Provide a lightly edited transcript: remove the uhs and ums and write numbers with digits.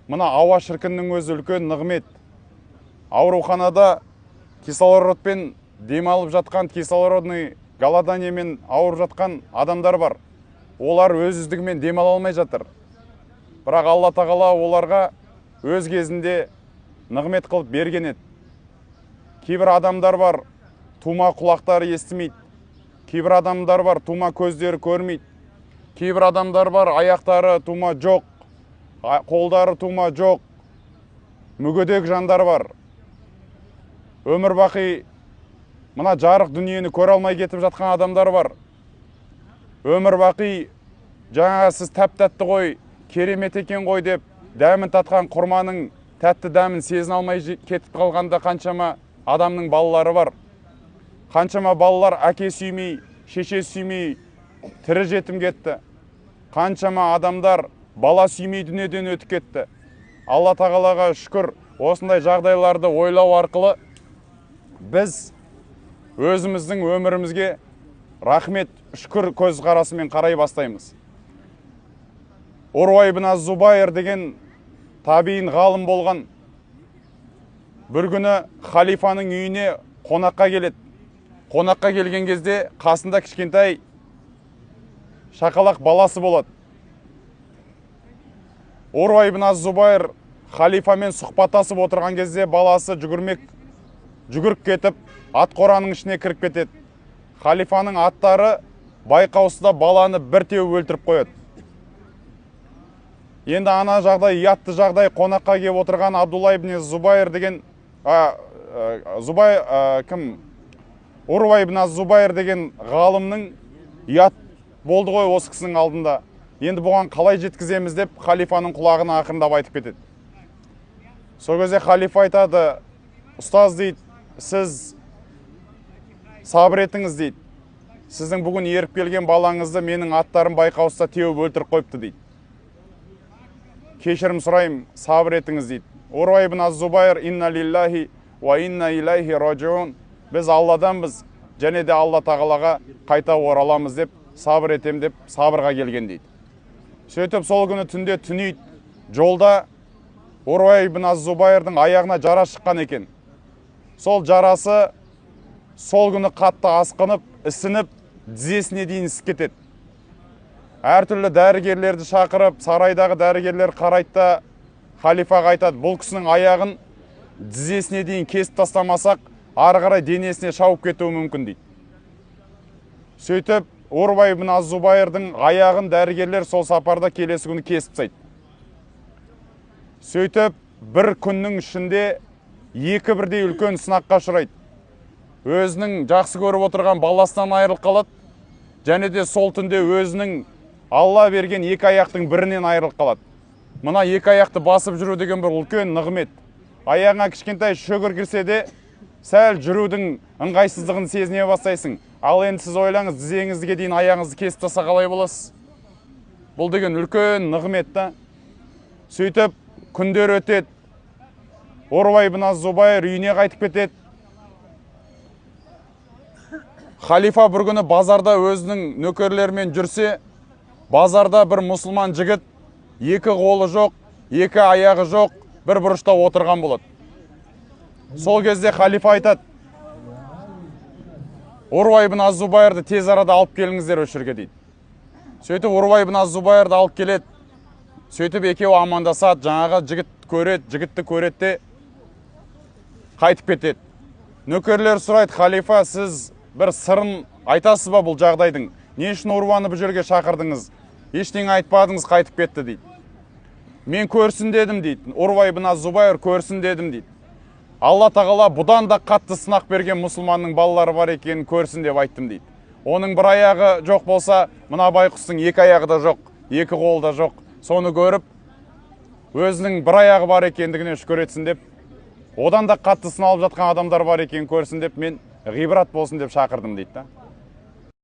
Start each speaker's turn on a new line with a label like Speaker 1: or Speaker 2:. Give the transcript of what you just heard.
Speaker 1: Мына ауа шіркіннің өзі үлкен нығмет. Ауруханада кислородпен демалып жатқан, кислородный голоданиемен ауырып жатқан адамдар бар. Олар өз-өздігімен демала алмай жатыр. Бірақ Алла тағала оларға өз кезінде нығмет қылып берген еді. Кейбір адамдар бар, тума құлақтары естімейді. Кейбір адамдар бар, тума көздері көрмейді. Кейбір адамдар бар, аяқтары тума жоқ, қолдары тума жоқ. Мүгедек жандар бар. Өмір бақи мына жарық дүниені көре алмай кетіп жатқан адамдар бар. Өмір бақи жаңа сіз тәп-тәтті ғой, керемет екен ғой деп дәмін татқан құрманың тәтті дәмін сезіне алмай кетіп қалғанда қаншама адамның балалары бар. Қаншама балалар әке сүймей, шеше сүймей тірі жетім кетті. Қаншама адамдар бала сүймей дүниеден өтіп кетті. Алла тағалаға шүкір, осындай жағдайларды ойлау арқылы біз өзіміздің өмірімізге рахмет, шүкір көзқарасымен қарай бастаймыз. Урва ибн аз-Зубайр деген табиин ғалым болған. Бір күні халифаның үйіне қонаққа келеді. Қонаққа келген кезде қасында кішкентай шақалақ баласы болады. Урва ибн аз-Зубайр халифамен сұхбаттасып отырған кезде баласы жүгіріп кетіп, ат қораның ішіне кіріп кетеді. Халифаның аттары байқаусызда баланы бір теуіп өлтіріп қояды. Енді ана жағдай, ұятты жағдай, қонаққа келіп отырған Абдулла ибн Зубайр деген Урва ибн аз-Зубайр деген ғалымның ұят болды ғой осы кісінің алдында. Енді бұған қалай жеткіземіз деп халифаның құлағына ақырындап айтып кетеді. Сол кезде халифа айтады: ұстаз дейді, сіз сабыр етіңіз дейді. Сіздің бүгін еріп келген балаңызды менің аттарым байқаусызда теуіп өлтіріп қойыпты дейді. Кешірім сұрайым, сабыр етіңіз дейді. Урва ибн аз-Зубайр: инна лиллахи ва инна илайхи раджиун. Біз Алладанбыз, және де Алла тағалаға қайта ораламыз деп, сабыр етем деп сабырға келген дейді. Сөйтіп сол күні түнде түнейді. Жолда Урва ибн аз-Зубайрдың аяғына жара шыққан екен. Сол жарасы сол күні қатты асқынып, ісініп, тізесіне дейін ісіп кетеді. Әртүрлі дәрігерлерді шақырып, сарайдағы дәрігерлер қарайды, халифаға айтады: бұл кісінің аяғын тізесіне дейін кесіп тастамасақ, ары қарай денесіне шауып кетуі мүмкін дейді. Сөйтіп, Урва ибн аз-Зубайрдың аяғын дәрігерлер сол сапарда келесі күні кесіп тастайды. Сөйтіп, бір күннің ішінде екі бірдей үлкен сынаққа ұшырайды. Өзінің жақсы көріп отырған баласынан айырылып қалады, және де сол түнде өзінің Алла берген екі аяқтың бірінен айырылып қалады. Мына екі аяқты басып жүру деген бір үлкен нығмет. Аяғыңа кішкентай шөгір кірсе де, сәл жүрудің ыңғайсыздығын сезіне бастайсың. Ал енді сіз ойлаңыз, тізеңізге дейін аяғыңызды кесіп тастаса қалай боласыз? Бұл деген үлкен нығмет та. Сөйтіп, күндер өтеді. Урва ибн аз-Зубайр үйіне қайтып кетеді. Халифа бір күні базарда өзінің нөкерлерімен жүрсе, базарда бір мұсылман жігіт, екі қолы жоқ, екі аяғы жоқ, бір бұрышта отырған болады. Сол кезде халифа айтады: Урва ибн аз-Зубайрды тез арада алып келіңіздер осы жерге дейді. Сөйтіп Урва ибн аз-Зубайрды алып келеді. Сөйтіп екеуі амандасады, жаңағы жігітті көреді де қайтып кетеді. Нөкерлер сұрайды: халифа, сіз бір сырын айтасыз ба бұл жағдайдың? Не үшін Урваны бұл жерге шақырдыңыз? Ештеңе айтпадыңыз, қайтып кетті дейді. Мен көрсін дедім дейді. Урва ибн аз-Зубайр көрсін дедім дейді. Алла тағала бұдан да қатты сынақ берген мұсылманның балалары бар екенін көрсін деп айттым дейді. Оның бір аяғы жоқ болса, мына байқұстың екі аяғы да жоқ, екі қолы да жоқ. Соны көріп, өзінің бір аяғы бар екендігіне шүкір етсін деп, одан да қатты сыналып жатқан адамдар бар екенін көрсін деп, мен ғибрат болсын деп шақырдым дейді.